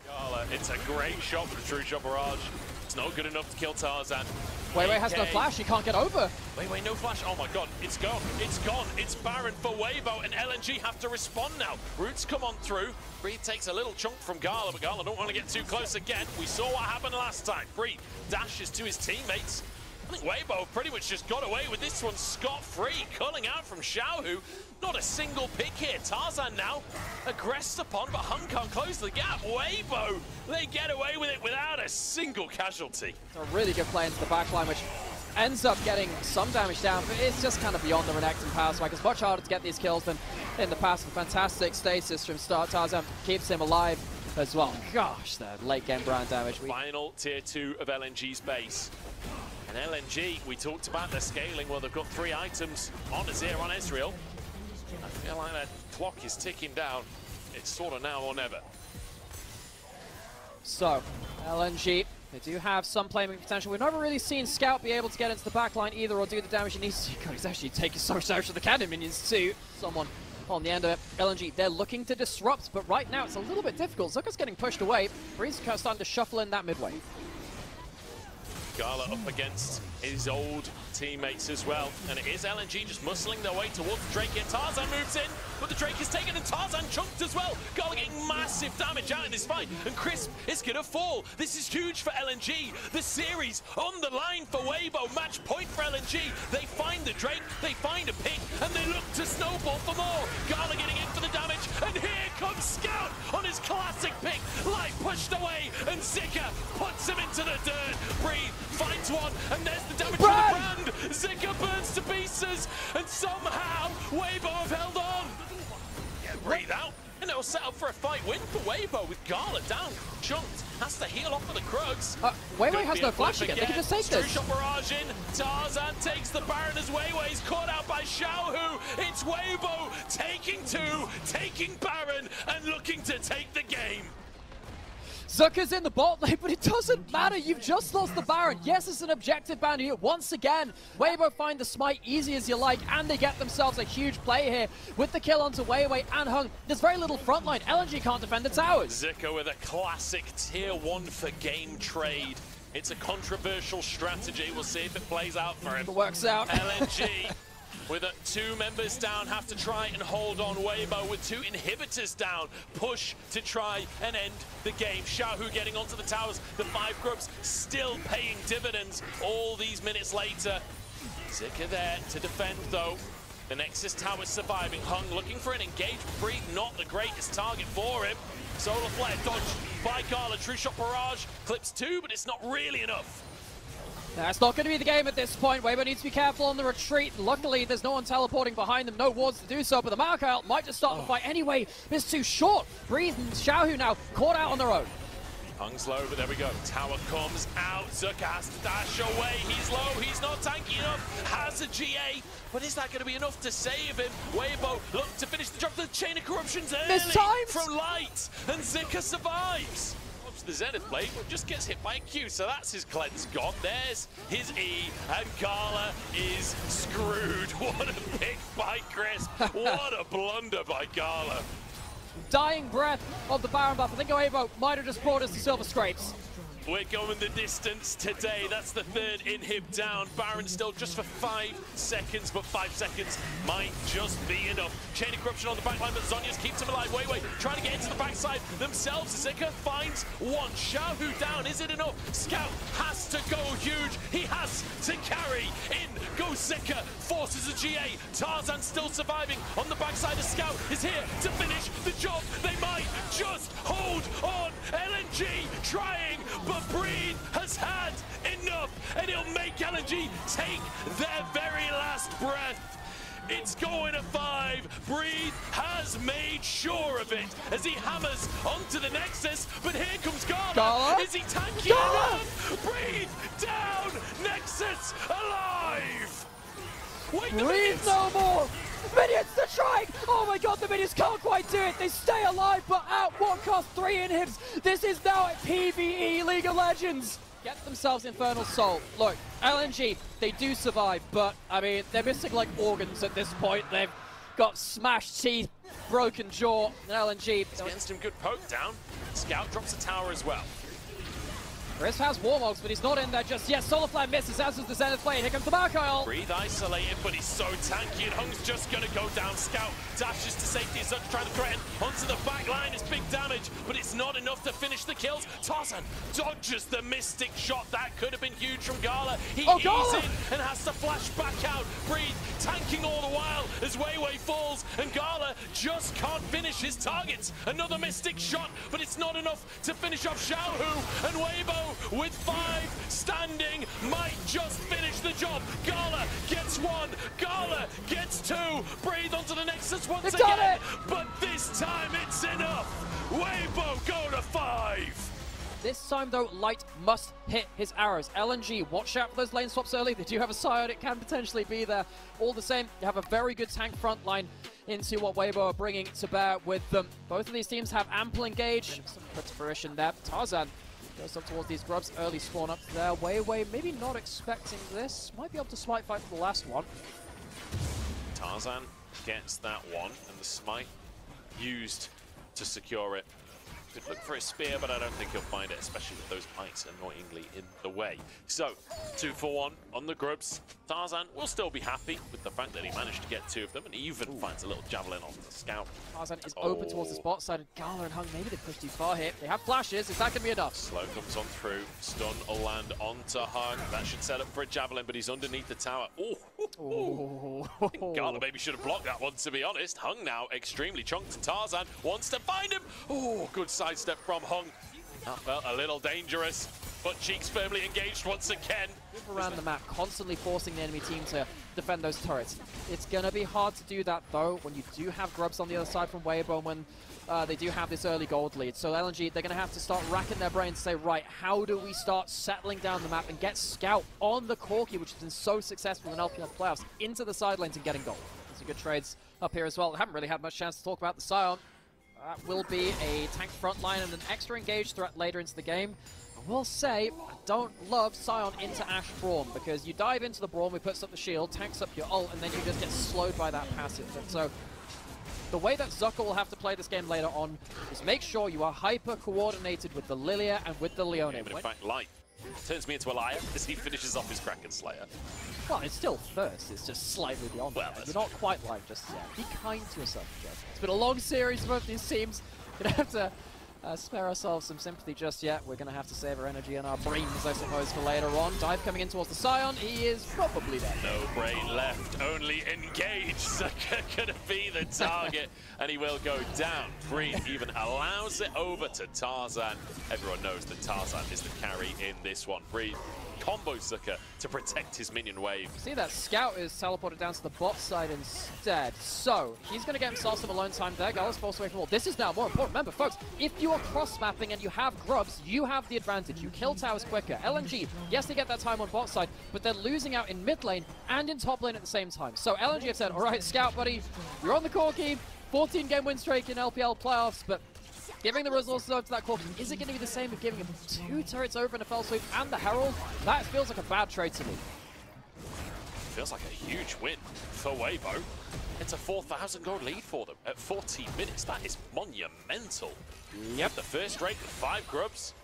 Gala, it's a great shot for the True Shot Barrage. It's not good enough to kill Tarzan. Weibo has no flash, he can't get over. Wait, no flash. Oh my god, it's gone. It's gone. It's Baron for Weibo, and LNG have to respond now. Roots come on through. Breathe takes a little chunk from Gala, but Gala don't want to get too close again. We saw what happened last time. Breathe dashes to his teammates. I think Weibo pretty much just got away with this one scot-free, culling out from Xiaohu. Not a single pick here. Tarzan now aggressed upon, but Hung can't close the gap. Weibo, they get away with it without a single casualty. It's a really good play into the backline, which ends up getting some damage down, but it's just kind of beyond the Renekton power spike. It's much harder to get these kills than in the past. The fantastic stasis from start. Tarzan keeps him alive as well. Gosh, the late game brand damage. Final tier 2 of LNG's base. And LNG, we talked about their scaling. Well, they've got 3 items on Azir, on Ezreal. I feel like that clock is ticking down. It's sort of now or never. So, LNG, they do have some playmaking potential. We've never really seen Scout be able to get into the backline either or do the damage he needs to. God, he's actually taking so much damage to the cannon minions too. Someone on the end of it. LNG, they're looking to disrupt, but right now it's a little bit difficult. Zucker's getting pushed away. Breeze starting to shuffle in that mid wave. Gala up against his old teammates as well, and it is LNG just muscling their way towards the Drake here. Tarzan moves in, but the Drake is taken and Tarzan chunked as well. Gala getting massive damage out in this fight, and Crisp is gonna fall. This is huge for LNG. The series on the line for Weibo. Match point for LNG. They find the Drake, they find a pick, and they look to snowball for more. Gala getting in for the damage, and here comes Scout on his classic pick. Light pushed away, and Zika puts him into the dirt. Breathe finds one, and there's the damage for the brand. Zika burns to pieces, and somehow Weibo have held on. Breathe out, and it'll set up for a fight win for Weibo with Gala down, chunked, has to heal off for the Krugs. Weibo has no flash again, they can just take this. True Shot Barrage in, Tarzan takes the Baron as Weibo is caught out by Xiaohu. It's Weibo taking 2, taking Baron, and looking to take the game. Zucker's in the bot lane, but it doesn't matter. You've just lost the Baron. Yes, it's an objective bound here. Once again, Weibo find the smite easy as you like, and they get themselves a huge play here with the kill onto Weiwei and Hung. There's very little frontline. LNG can't defend the towers. Zika with a classic tier 1 for game trade. It's a controversial strategy. We'll see if it plays out for him. It works out. LNG with 2 members down, have to try and hold on. Weibo with 2 inhibitors down, push to try and end the game. Xiaohu getting onto the towers, the 5 groups still paying dividends all these minutes later. Zika there to defend though. The Nexus tower surviving. Hung looking for an engaged Breathe, not the greatest target for him. Solar Flare dodged by Gala. True Shot Barrage clips 2, but it's not really enough. That's not going to be the game at this point. Weibo needs to be careful on the retreat. Luckily, there's no one teleporting behind them, no wards to do so, but the Markout might just start the fight anyway. It's too short. Breathe and Xiaohu now caught out on their own. Hung's low, but there we go. Tower comes out. Zuka has to dash away. He's low. He's not tanky enough. Has a GA, but is that going to be enough to save him? Weibo look to finish the job. The Chain of Corruption's early from Light, and Zika survives. The Zenith blade just gets hit by a Q, so that's his cleanse gone. There's his E, and Gala is screwed. What a pick by Crisp. What a blunder by Gala. Dying breath of the Baron buff. I think Weibo might have just brought us the Silver Scrapes. We're going the distance today. That's the third inhib down. Baron still just for 5 seconds, but 5 seconds might just be enough. Chain of corruption on the backline, but Zhonya's keeps him alive. Weibo trying to get into the backside themselves. Zika finds one. Xiaohu down. Is it enough? Scout has to go huge. He has to carry in. Goes Zika. Forces a GA. Tarzan still surviving on the backside of Scout. Is here to finish the job. They might just hold on. LNG trying, but Breathe has had enough, and he'll make LNG take their very last breath. It's going to 5. Breathe has made sure of it as he hammers onto the Nexus, but here comes Gala. Is he tanky enough? Breathe down. Nexus alive. Wait, Breathe no more. Minions to strike! Oh my god, the minions can't quite do it! They stay alive, but at what cost? 3 inhibs! This is now a PvE League of Legends! Get themselves Infernal Soul. Look, LNG, they do survive, but, I mean, they're missing, like, organs at this point. They've got smashed teeth, broken jaw, and LNG... He's getting some good poke down. Scout drops a tower as well. Chris has Warmogs, but he's not in there just yet. Solarflame misses, as is the Zenith Blade. Here comes the Markile. Breathe isolated, but he's so tanky, and Hung's just going to go down. Scout dashes to safety, as trying to threaten onto the back line. It's big damage, but it's not enough to finish the kills. Tarzan dodges the Mystic shot. That could have been huge from Gala. He eats in and has to flash back out. Breathe tanking all the while as Weiwei falls, and Gala just can't finish his targets. Another Mystic shot, but it's not enough to finish off Xiaohu, and Weibo with 5 standing might just finish the job. Gala gets 1, Gala gets 2. Breathe onto the Nexus once again, but this time it's enough. Weibo go to 5. This time, though, Light must hit his arrows. LNG, watch out for those lane swaps early. They do have a Scion. It can potentially be there. All the same, you have a very good tank front line into what Weibo are bringing to bear with them. Both of these teams have ample engage. Some put to fruition there. Tarzan goes up towards these grubs. Early spawn up there. Weiwei maybe not expecting this. Might be able to smite fight for the last one. Tarzan gets that one, and the smite used to secure it. Could look for a spear, but I don't think he'll find it, especially with those mites annoyingly in the way. So, 2 for 1 on the grubs. Tarzan will still be happy with the fact that he managed to get 2 of them, and he even finds a little javelin on the Scout. Tarzan is open towards the spot side, and Gala and Hung, maybe they pushed too far here. They have flashes. Is that going to be enough? Slow comes on through. Stun will land onto Hung. That should set up for a javelin, but he's underneath the tower. Oh, Gala maybe should have blocked that one, to be honest. Hung now extremely chunked, and Tarzan wants to find him. Oh, good sidestep from Hung. That felt a little dangerous, but Cheeks firmly engaged once again. Move around the map, constantly forcing the enemy team to defend those turrets. It's going to be hard to do that, though, when you do have grubs on the other side from Weibo, and when they do have this early gold lead. So LNG, they're going to have to start racking their brains to say, right, how do we start settling down the map and get Scout on the Corki, which has been so successful in LPL playoffs, into the side lanes and getting gold. Some good trades up here as well. I haven't really had much chance to talk about the Scion. That will be a tank front line and an extra engaged threat later into the game. I will say, I don't love Scion into Ashe Braum, because you dive into the Braum, he puts up the shield, tanks up your ult, and then you just get slowed by that passive. And so, the way that Zucker will have to play this game later on is make sure you are hyper-coordinated with the Lilia and with the Leone. Yeah, but in fact, Light turns me into a liar as he finishes off his Kraken Slayer. Well, it's still first, it's just slightly beyond that. You're not quite live just yet. Be kind to yourself, Jeff. It's been a long series for both these teams. Gonna have to spare ourselves some sympathy just yet. We're gonna have to save our energy and our brains, I suppose, for later on. Dive coming in towards the Scion. He is probably dead. No brain left, only engage. Zucker gonna be the target, and he will go down. Breathe even allows it over to Tarzan. Everyone knows that Tarzan is the carry in this one. Breathe combo Zucker to protect his minion wave. See that Scout is teleported down to the bot side instead. So he's going to get himself some alone time there. Gala's forced away from all. This is now more important. Remember, folks, if you are cross-mapping and you have grubs, you have the advantage. You kill towers quicker. LNG, yes, they get that time on bot side, but they're losing out in mid lane and in top lane at the same time. So LNG have said, all right, Scout, buddy, you're on the Corki. 14-game win streak in LPL playoffs, but giving the resources over to that Corki, is it going to be the same with giving him 2 turrets over in a fell sweep and the Herald? That feels like a bad trade to me. Feels like a huge win for Weibo. It's a 4,000 gold lead for them at 14 minutes. That is monumental. Yep. The first rate with 5 grubs.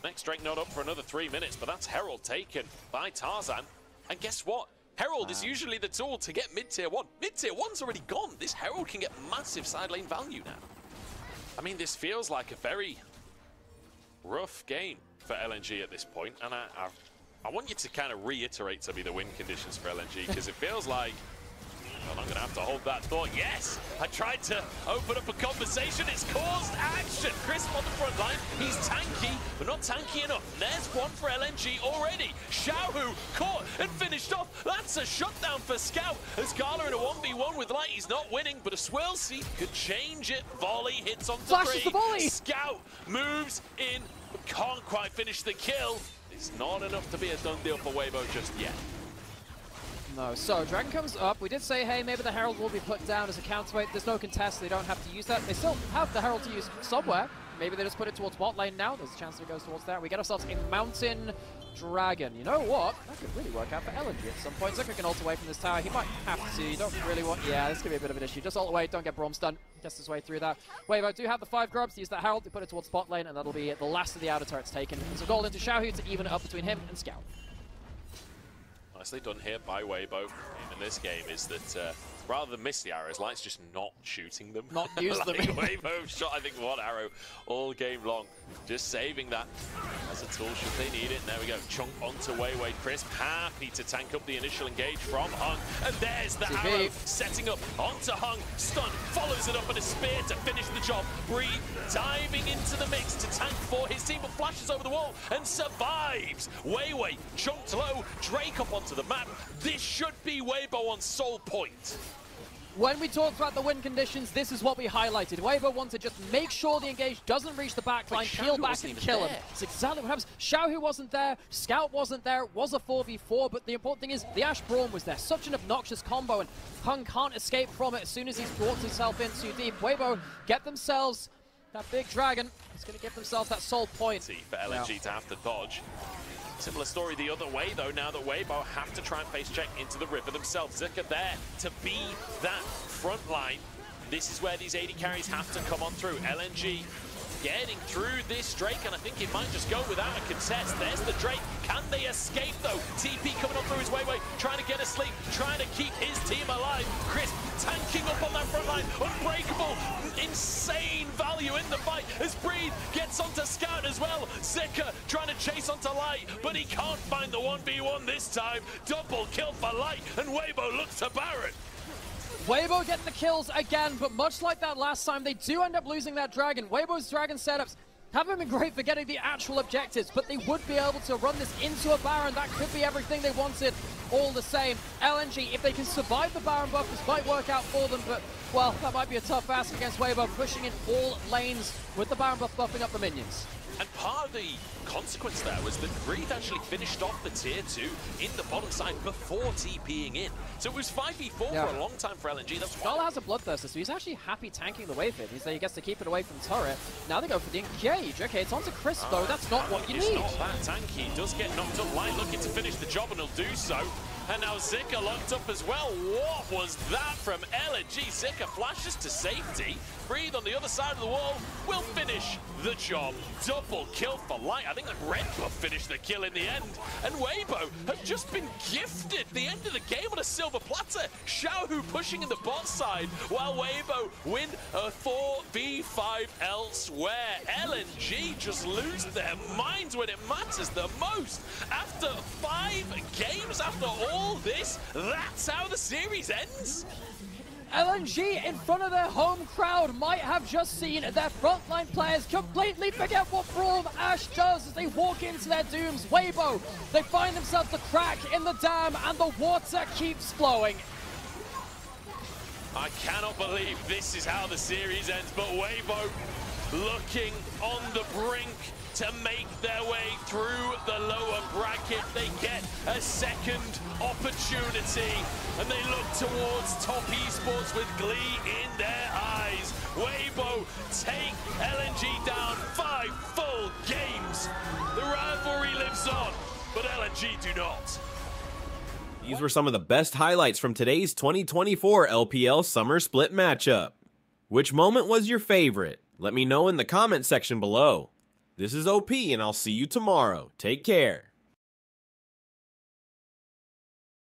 Next Drake not up for another 3 minutes, but that's Herald taken by Tarzan. And guess what? Herald is usually the tool to get mid-tier 1. Mid-tier 1's already gone. This Herald can get massive side lane value now. I mean, this feels like a very rough game for LNG at this point, and I want you to kind of reiterate to me the win conditions for LNG, because it feels like, well, I'm going to have to hold that thought. Yes, I tried to open up a conversation. It's caused action. Crisp on the front line. He's tanky, but not tanky enough. There's one for LNG already. Xiaohu caught and finished off. That's a shutdown for Scout. As Gala in a 1v1 with Light. He's not winning, but a swirl seed could change it. Volley hits onto Flashes the volley. Scout moves in, but can't quite finish the kill. It's not enough to be a done deal for Weibo just yet. No, so Dragon comes up. We did say, hey, maybe the Herald will be put down as a counterweight. There's no contest. They don't have to use that. They still have the Herald to use somewhere. Maybe they just put it towards bot lane now. There's a chance that it goes towards there. We get ourselves a Mountain Dragon. You know what? That could really work out for LNG at some point. Zucker can ult away from this tower. He might have to. You don't really want... Yeah, this could be a bit of an issue. Just ult away. Don't get Braum stunned. Gets his way through that. Weibo do have the 5 grubs. Use that Herald to put it towards bot lane, and that'll be the last of the outer turrets taken. So gold into Xiaohu to even it up between him and Scout. Nicely done here by Weibo in this game is that rather than miss the arrows, Light's just not shooting them. Not use them. Weibo shot, I think, 1 arrow all game long. Just saving that as a tool should they need it. And there we go. Chunk onto Weiwei. Crisp happy to tank up the initial engage from Hung. And there's the arrow setting up onto Hung. Stun, follows it up with a spear to finish the job. Bree diving into the mix to tank for his team, but flashes over the wall and survives. Weiwei chunked low. Drake up onto the map. This should be Weibo on soul point. When we talked about the win conditions, this is what we highlighted. Weibo wants to just make sure the engage doesn't reach the backline, peel back and kill him. That's exactly what happens. Xiaohu wasn't there, Scout wasn't there, it was a 4v4, but the important thing is the Ashe Braum was there. Such an obnoxious combo, and Hung can't escape from it as soon as he's brought himself in too deep. Weibo get themselves that big dragon. He's going to give themselves that soul point. For LNG to have to dodge. Similar story the other way, though, now that Weibo have to try and face check into the river themselves. Zucker there to be that front line. This is where these AD carries have to come on through. LNG getting through this Drake, and I think it might just go without a contest. There's the Drake. Can they escape, though? TP coming up through his Weiwei, trying to get asleep, trying to keep his team alive. Crisp tanking up on that front line. Unbreakable. Insane value in the fight as Breathe gets onto Scout as well. Zika trying to chase onto Light, but he can't find the 1v1 this time. Double kill for Light, and Weibo looks to Barrett. Weibo getting the kills again, but much like that last time, they do end up losing that dragon. Weibo's dragon setups haven't been great for getting the actual objectives, but they would be able to run this into a Baron. That could be everything they wanted all the same. LNG, if they can survive the Baron buff, this might work out for them, but, well, that might be a tough ask against Weibo, pushing in all lanes with the Baron buff buffing up the minions. And part of the consequence there was that Breathe actually finished off the tier 2 in the bottom side before TPing in. So it was 5v4 for a long time for LNG. That's Gala has a Bloodthirster, so he's actually happy tanking the wave in. He gets to keep it away from turret. Now they go for the engage. Okay, it's onto Crisp though. That's not what you need. It's not that tanky. He does get knocked up. Light looking to finish the job, and he'll do so. And now Zika locked up as well. What was that from LNG? Zika flashes to safety. Breathe on the other side of the wall will finish the job. Double kill for Light. I think that Red Buff finished the kill in the end. And Weibo have just been gifted the end of the game on a silver platter. Xiaohu pushing in the bot side while Weibo win a 4v5 elsewhere. LNG just lose their minds when it matters the most. After 5 games, after all this, that's how the series ends. LNG in front of their home crowd might have just seen their frontline players completely forget what Braum Ashe does as they walk into their dooms. Weibo, they find themselves a crack in the dam and the water keeps flowing. I cannot believe this is how the series ends, but Weibo looking on the brink to make their way through the lower bracket. They get a second opportunity, and they look towards Top Esports with glee in their eyes. Weibo take LNG down 5 full games. The rivalry lives on, but LNG do not. These were some of the best highlights from today's 2024 LPL Summer Split matchup. Which moment was your favorite? Let me know in the comment section below. This is OP, and I'll see you tomorrow. Take care.